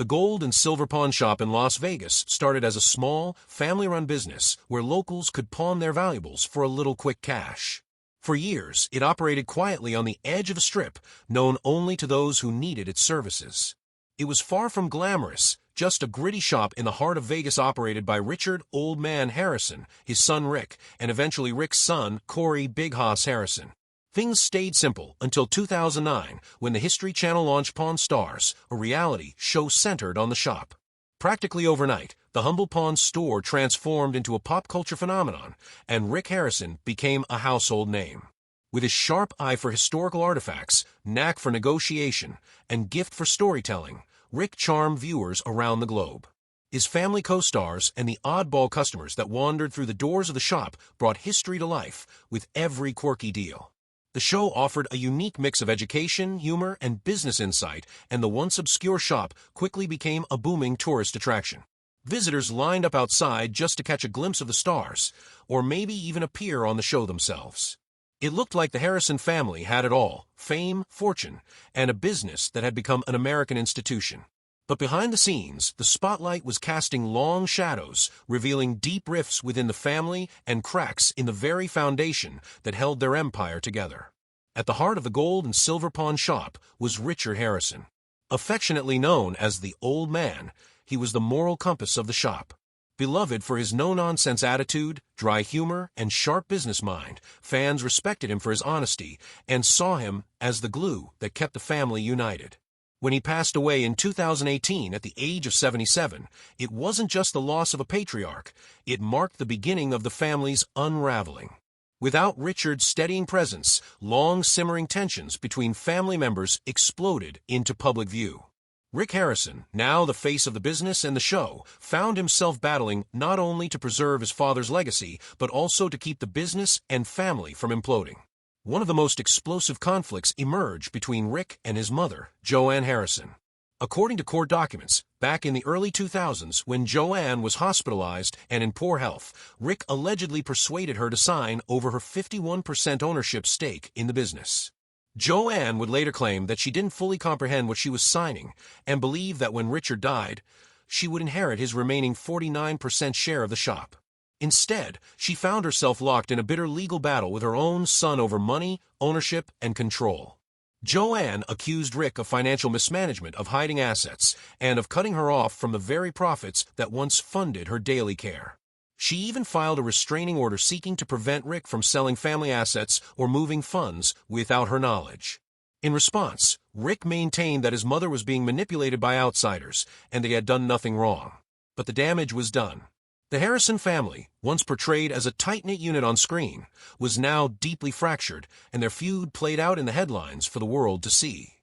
The Gold and Silver Pawn Shop in Las Vegas started as a small, family-run business where locals could pawn their valuables for a little quick cash. For years, it operated quietly on the edge of a strip, known only to those who needed its services. It was far from glamorous, just a gritty shop in the heart of Vegas operated by Richard "Old Man" Harrison, his son Rick, and eventually Rick's son, Corey "Big Hoss" Harrison. Things stayed simple until 2009, when the History Channel launched Pawn Stars, a reality show centered on the shop. Practically overnight, the humble pawn store transformed into a pop culture phenomenon, and Rick Harrison became a household name. With his sharp eye for historical artifacts, knack for negotiation, and gift for storytelling, Rick charmed viewers around the globe. His family co-stars and the oddball customers that wandered through the doors of the shop brought history to life with every quirky deal. The show offered a unique mix of education, humor, and business insight, and the once obscure shop quickly became a booming tourist attraction. Visitors lined up outside just to catch a glimpse of the stars, or maybe even appear on the show themselves. It looked like the Harrison family had it all: fame, fortune, and a business that had become an American institution. But behind the scenes, the spotlight was casting long shadows, revealing deep rifts within the family and cracks in the very foundation that held their empire together. At the heart of the Gold and Silver Pawn Shop was Richard Harrison. Affectionately known as the Old Man, he was the moral compass of the shop. Beloved for his no-nonsense attitude, dry humor, and sharp business mind, fans respected him for his honesty and saw him as the glue that kept the family united. When he passed away in 2018 at the age of 77, it wasn't just the loss of a patriarch, it marked the beginning of the family's unraveling. Without Richard's steadying presence, long simmering tensions between family members exploded into public view. Rick Harrison, now the face of the business and the show, found himself battling not only to preserve his father's legacy, but also to keep the business and family from imploding. One of the most explosive conflicts emerged between Rick and his mother, Joanne Harrison. According to court documents, back in the early 2000s, when Joanne was hospitalized and in poor health, Rick allegedly persuaded her to sign over her 51% ownership stake in the business. Joanne would later claim that she didn't fully comprehend what she was signing and believed that when Richard died, she would inherit his remaining 49% share of the shop. Instead, she found herself locked in a bitter legal battle with her own son over money, ownership, and control. Joanne accused Rick of financial mismanagement, of hiding assets, and of cutting her off from the very profits that once funded her daily care. She even filed a restraining order seeking to prevent Rick from selling family assets or moving funds without her knowledge. In response, Rick maintained that his mother was being manipulated by outsiders and they had done nothing wrong. But the damage was done. The Harrison family, once portrayed as a tight-knit unit on screen, was now deeply fractured, and their feud played out in the headlines for the world to see.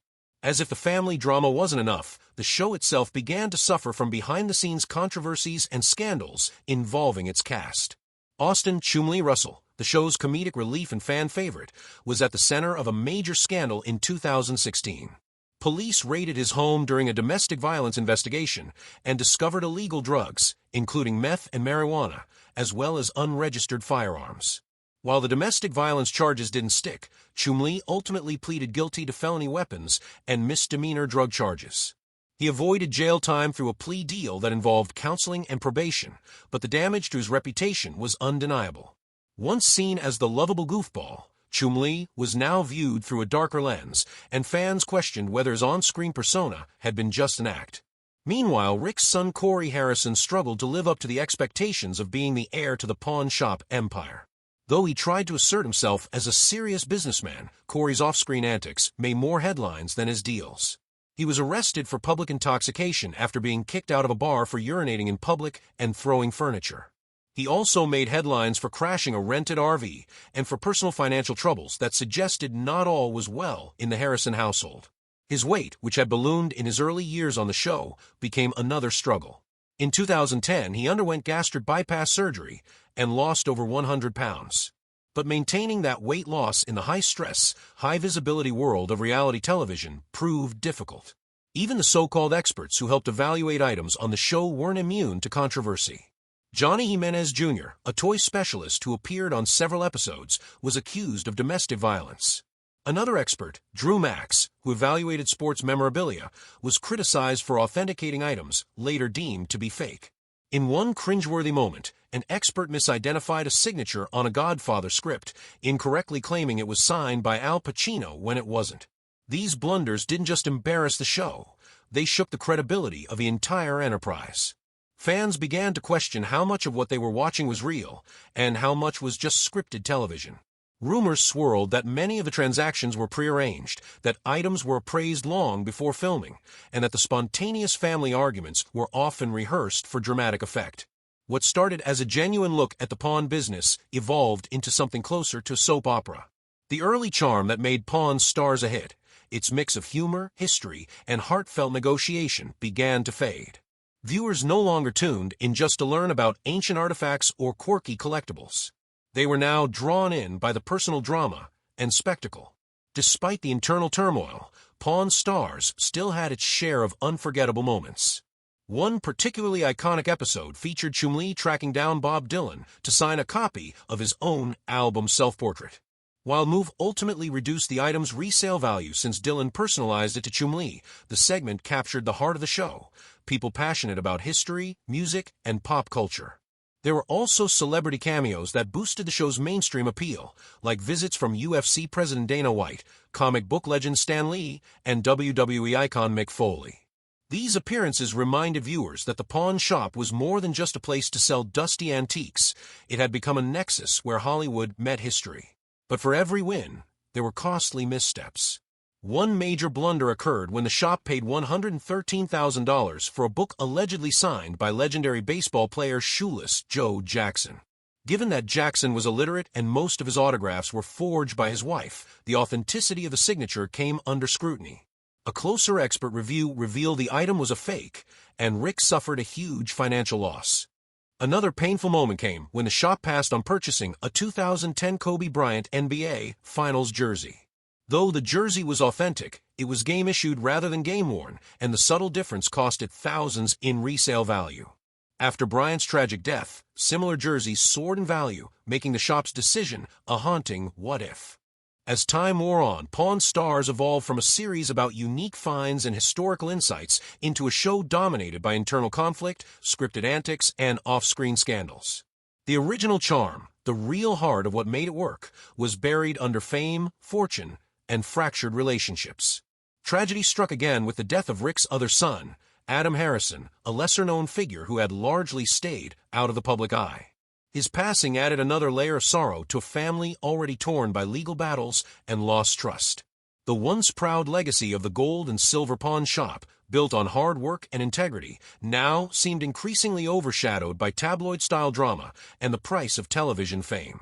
As if the family drama wasn't enough, the show itself began to suffer from behind-the-scenes controversies and scandals involving its cast. Austin "Chumlee" Russell, the show's comedic relief and fan favorite, was at the center of a major scandal in 2016. Police raided his home during a domestic violence investigation and discovered illegal drugs, including meth and marijuana, as well as unregistered firearms. While the domestic violence charges didn't stick, Chumlee ultimately pleaded guilty to felony weapons and misdemeanor drug charges. He avoided jail time through a plea deal that involved counseling and probation, but the damage to his reputation was undeniable. Once seen as the lovable goofball, Chumlee was now viewed through a darker lens, and fans questioned whether his on-screen persona had been just an act. Meanwhile, Rick's son Corey Harrison struggled to live up to the expectations of being the heir to the pawn shop empire. Though he tried to assert himself as a serious businessman, Corey's off-screen antics made more headlines than his deals. He was arrested for public intoxication after being kicked out of a bar for urinating in public and throwing furniture. He also made headlines for crashing a rented RV and for personal financial troubles that suggested not all was well in the Harrison household. His weight, which had ballooned in his early years on the show, became another struggle. In 2010, he underwent gastric bypass surgery and lost over 100 pounds. But maintaining that weight loss in the high-stress, high-visibility world of reality television proved difficult. Even the so-called experts who helped evaluate items on the show weren't immune to controversy. Johnny Jimenez Jr., a toy specialist who appeared on several episodes, was accused of domestic violence. Another expert, Drew Max, who evaluated sports memorabilia, was criticized for authenticating items later deemed to be fake. In one cringeworthy moment, an expert misidentified a signature on a Godfather script, incorrectly claiming it was signed by Al Pacino when it wasn't. These blunders didn't just embarrass the show, they shook the credibility of the entire enterprise. Fans began to question how much of what they were watching was real, and how much was just scripted television. Rumors swirled that many of the transactions were prearranged, that items were appraised long before filming, and that the spontaneous family arguments were often rehearsed for dramatic effect. What started as a genuine look at the pawn business evolved into something closer to a soap opera. The early charm that made Pawn Stars a hit, its mix of humor, history, and heartfelt negotiation, began to fade. Viewers no longer tuned in just to learn about ancient artifacts or quirky collectibles. They were now drawn in by the personal drama and spectacle. Despite the internal turmoil, Pawn Stars still had its share of unforgettable moments. One particularly iconic episode featured Chumlee tracking down Bob Dylan to sign a copy of his own album self-portrait. While move ultimately reduced the item's resale value since Dylan personalized it to Chumlee, the segment captured the heart of the show, people passionate about history, music, and pop culture. There were also celebrity cameos that boosted the show's mainstream appeal, like visits from UFC President Dana White, comic book legend Stan Lee, and WWE icon Mick Foley. These appearances reminded viewers that the pawn shop was more than just a place to sell dusty antiques. It had become a nexus where Hollywood met history. But for every win, there were costly missteps. One major blunder occurred when the shop paid $113,000 for a book allegedly signed by legendary baseball player Shoeless Joe Jackson. Given that Jackson was illiterate and most of his autographs were forged by his wife, the authenticity of the signature came under scrutiny. A closer expert review revealed the item was a fake, and Rick suffered a huge financial loss. Another painful moment came when the shop passed on purchasing a 2010 Kobe Bryant NBA Finals jersey. Though the jersey was authentic, it was game-issued rather than game-worn, and the subtle difference cost it thousands in resale value. After Bryant's tragic death, similar jerseys soared in value, making the shop's decision a haunting what-if. As time wore on, Pawn Stars evolved from a series about unique finds and historical insights into a show dominated by internal conflict, scripted antics, and off-screen scandals. The original charm, the real heart of what made it work, was buried under fame, fortune, and fractured relationships. Tragedy struck again with the death of Rick's other son, Adam Harrison, a lesser-known figure who had largely stayed out of the public eye. His passing added another layer of sorrow to a family already torn by legal battles and lost trust. The once proud legacy of the gold and silver pawn shop, built on hard work and integrity, now seemed increasingly overshadowed by tabloid-style drama and the price of television fame.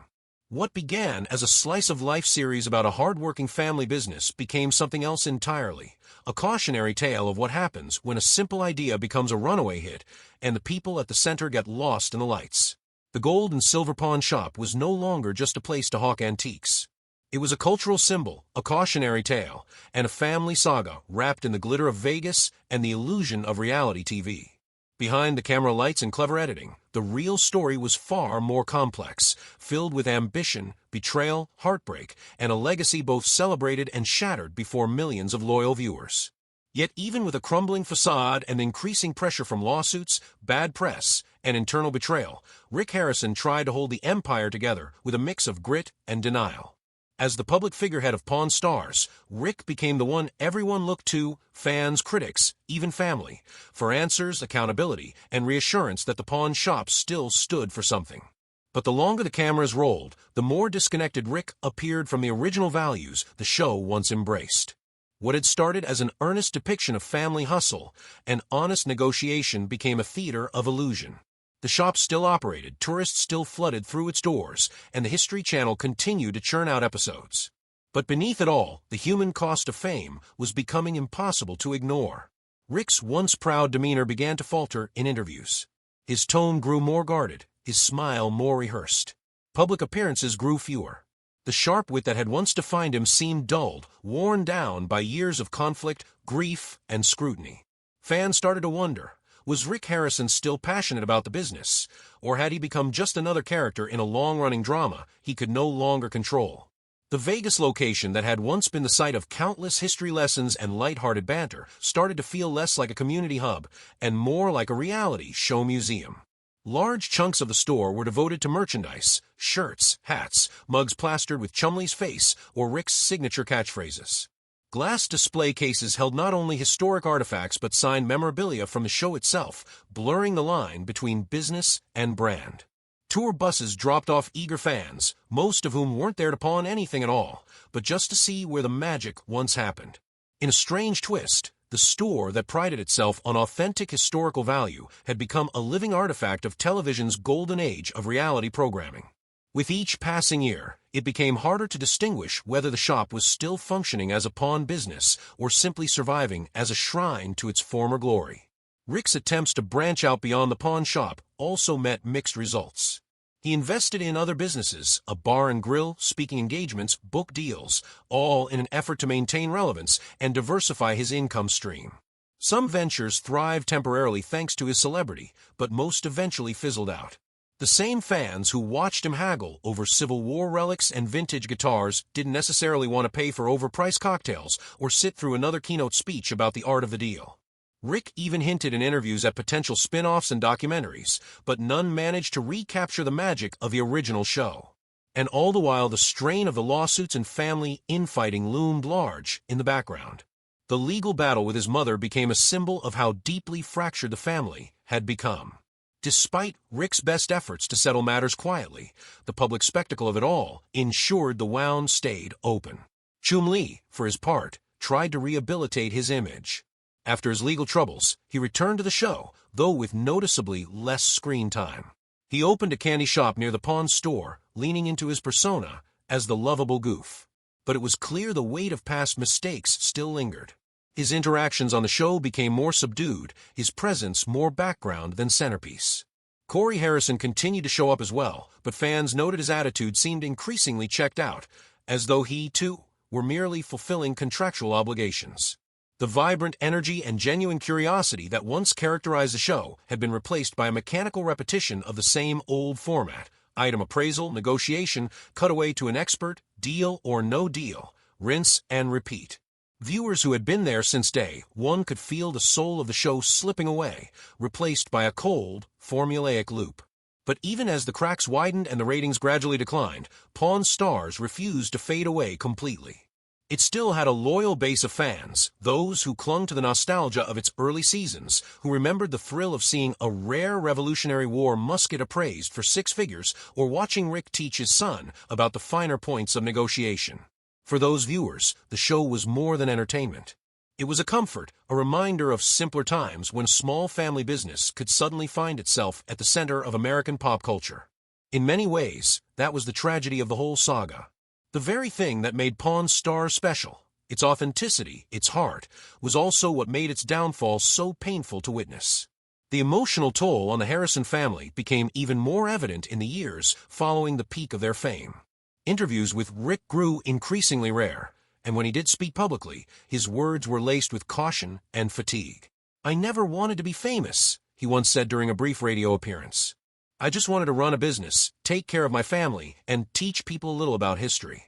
What began as a slice-of-life series about a hard-working family business became something else entirely, a cautionary tale of what happens when a simple idea becomes a runaway hit and the people at the center get lost in the lights. The gold and silver pawn shop was no longer just a place to hawk antiques. It was a cultural symbol, a cautionary tale, and a family saga wrapped in the glitter of Vegas and the illusion of reality TV. Behind the camera lights and clever editing, the real story was far more complex, filled with ambition, betrayal, heartbreak, and a legacy both celebrated and shattered before millions of loyal viewers. Yet even with a crumbling facade and increasing pressure from lawsuits, bad press, and internal betrayal, Rick Harrison tried to hold the empire together with a mix of grit and denial. As the public figurehead of Pawn Stars, Rick became the one everyone looked to, fans, critics, even family, for answers, accountability, and reassurance that the pawn shop still stood for something. But the longer the cameras rolled, the more disconnected Rick appeared from the original values the show once embraced. What had started as an earnest depiction of family hustle and honest negotiation became a theater of illusion. The shop still operated, tourists still flooded through its doors, and the History Channel continued to churn out episodes. But beneath it all, the human cost of fame was becoming impossible to ignore. Rick's once proud demeanor began to falter in interviews. His tone grew more guarded, his smile more rehearsed. Public appearances grew fewer. The sharp wit that had once defined him seemed dulled, worn down by years of conflict, grief, and scrutiny. Fans started to wonder, was Rick Harrison still passionate about the business, or had he become just another character in a long-running drama he could no longer control? The Vegas location that had once been the site of countless history lessons and lighthearted banter started to feel less like a community hub and more like a reality show museum. Large chunks of the store were devoted to merchandise, shirts, hats, mugs plastered with Chumlee's face or Rick's signature catchphrases. Glass display cases held not only historic artifacts but signed memorabilia from the show itself, blurring the line between business and brand. Tour buses dropped off eager fans, most of whom weren't there to pawn anything at all, but just to see where the magic once happened. In a strange twist, the store that prided itself on authentic historical value had become a living artifact of television's golden age of reality programming. With each passing year, it became harder to distinguish whether the shop was still functioning as a pawn business or simply surviving as a shrine to its former glory. Rick's attempts to branch out beyond the pawn shop also met mixed results. He invested in other businesses, a bar and grill, speaking engagements, book deals, all in an effort to maintain relevance and diversify his income stream. Some ventures thrived temporarily thanks to his celebrity, but most eventually fizzled out. The same fans who watched him haggle over Civil War relics and vintage guitars didn't necessarily want to pay for overpriced cocktails or sit through another keynote speech about the art of the deal. Rick even hinted in interviews at potential spin-offs and documentaries, but none managed to recapture the magic of the original show. And all the while, the strain of the lawsuits and family infighting loomed large in the background. The legal battle with his mother became a symbol of how deeply fractured the family had become. Despite Rick's best efforts to settle matters quietly, the public spectacle of it all ensured the wound stayed open. Chumlee, for his part, tried to rehabilitate his image. After his legal troubles, he returned to the show, though with noticeably less screen time. He opened a candy shop near the pawn store, leaning into his persona as the lovable goof. But it was clear the weight of past mistakes still lingered. His interactions on the show became more subdued, his presence more background than centerpiece. Corey Harrison continued to show up as well, but fans noted his attitude seemed increasingly checked out, as though he, too, were merely fulfilling contractual obligations. The vibrant energy and genuine curiosity that once characterized the show had been replaced by a mechanical repetition of the same old format: item appraisal, negotiation, cutaway to an expert, deal or no deal, rinse and repeat. Viewers who had been there since day one could feel the soul of the show slipping away, replaced by a cold, formulaic loop. But even as the cracks widened and the ratings gradually declined, Pawn Stars refused to fade away completely. It still had a loyal base of fans, those who clung to the nostalgia of its early seasons, who remembered the thrill of seeing a rare Revolutionary War musket appraised for 6 figures or watching Rick teach his son about the finer points of negotiation. For those viewers, the show was more than entertainment. It was a comfort, a reminder of simpler times when small family business could suddenly find itself at the center of American pop culture. In many ways, that was the tragedy of the whole saga. The very thing that made Pawn Stars special, its authenticity, its heart, was also what made its downfall so painful to witness. The emotional toll on the Harrison family became even more evident in the years following the peak of their fame. Interviews with Rick grew increasingly rare, and when he did speak publicly, his words were laced with caution and fatigue. "I never wanted to be famous," he once said during a brief radio appearance. "I just wanted to run a business, take care of my family, and teach people a little about history."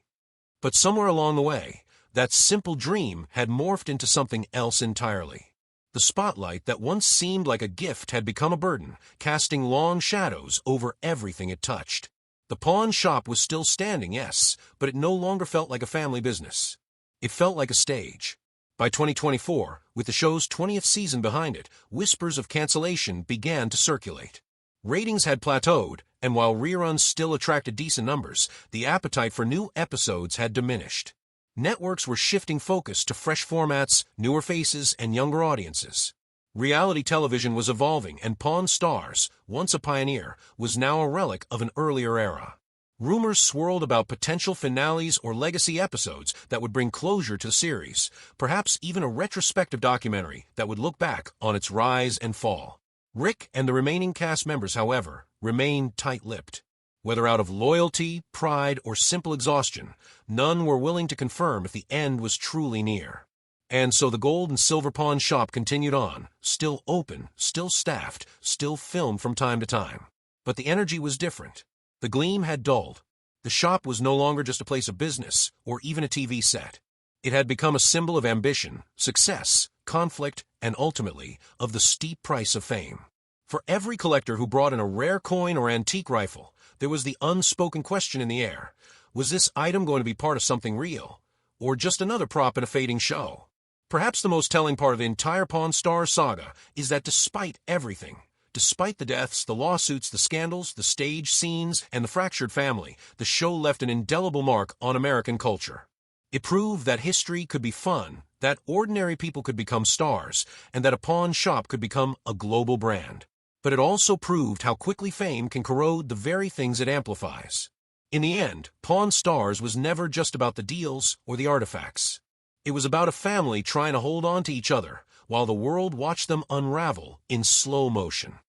But somewhere along the way, that simple dream had morphed into something else entirely. The spotlight that once seemed like a gift had become a burden, casting long shadows over everything it touched. The pawn shop was still standing, yes, but it no longer felt like a family business. It felt like a stage. By 2024, with the show's 20th season behind it, whispers of cancellation began to circulate. Ratings had plateaued, and while reruns still attracted decent numbers, the appetite for new episodes had diminished. Networks were shifting focus to fresh formats, newer faces, and younger audiences. Reality television was evolving, and Pawn Stars, once a pioneer, was now a relic of an earlier era. Rumors swirled about potential finales or legacy episodes that would bring closure to the series, perhaps even a retrospective documentary that would look back on its rise and fall. Rick and the remaining cast members, however, remained tight-lipped. Whether out of loyalty, pride, or simple exhaustion, none were willing to confirm if the end was truly near. And so the gold and silver pawn shop continued on, still open, still staffed, still filmed from time to time. But the energy was different. The gleam had dulled. The shop was no longer just a place of business or even a TV set. It had become a symbol of ambition, success, conflict, and ultimately, of the steep price of fame. For every collector who brought in a rare coin or antique rifle, there was the unspoken question in the air: was this item going to be part of something real, or just another prop in a fading show? Perhaps the most telling part of the entire Pawn Stars saga is that despite everything, despite the deaths, the lawsuits, the scandals, the stage scenes, and the fractured family, the show left an indelible mark on American culture. It proved that history could be fun, that ordinary people could become stars, and that a pawn shop could become a global brand. But it also proved how quickly fame can corrode the very things it amplifies. In the end, Pawn Stars was never just about the deals or the artifacts. It was about a family trying to hold on to each other while the world watched them unravel in slow motion.